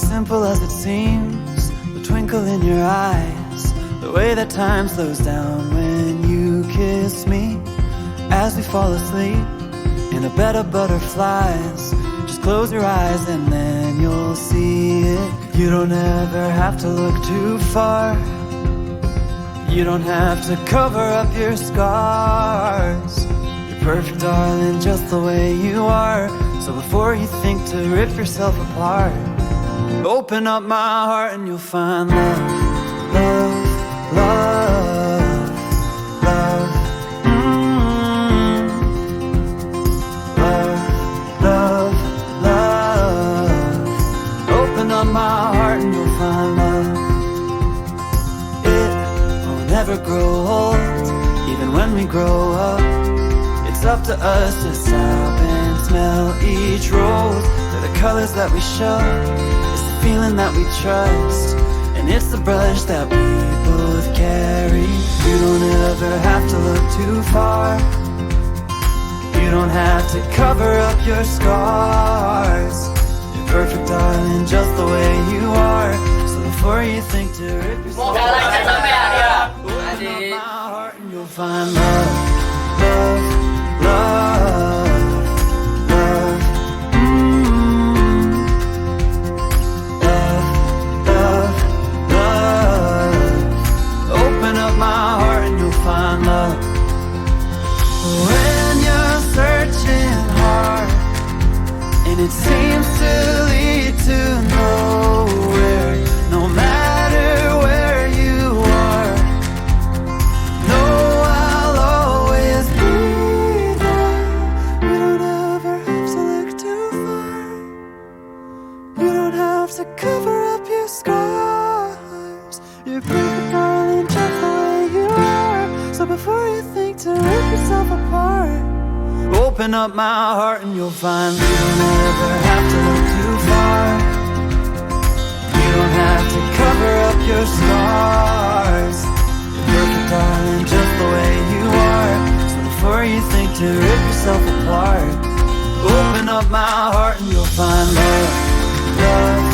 simple as it seems, the twinkle in your eyes, the way that time slows down when you kiss me. As we fall asleep in a bed of butterflies, just close your eyes and then you'll see it. You don't ever have to look too far. You don't have to cover up your scars. You're perfect, darling, just the way you are. So before you think to rip yourself apart, open up my heart and you'll find love, love, love, love. Love, love, love. Open up my heart and you'll find love. It will never grow old, even when we grow up. It's up to us to stop and smell each rose. They're the colors that we show, it's the feeling that we trust, and it's the brush that we both carry. You don't ever have to look too far. You don't have to cover up your scars. You're perfect, darling, just the way you are. So before you think to rip yourself apart, open up my heart and you'll find love, love, love, love. Love, love, love. Open up my heart and you'll find love. When you're searching hard and it seems to lead to nowhere, no matter where you are, know I'll always be there. You don't ever have to look too far. You don't have to cover up your scars. You're perfect, darling, just the way you are. So before you think to rip yourself apart, open up my heart and you'll find you don't ever have to look too far. You don't have to cover up your scars. You're perfect, darling, just the way you are. So before you think to rip yourself apart, open up my heart and you'll find love, love.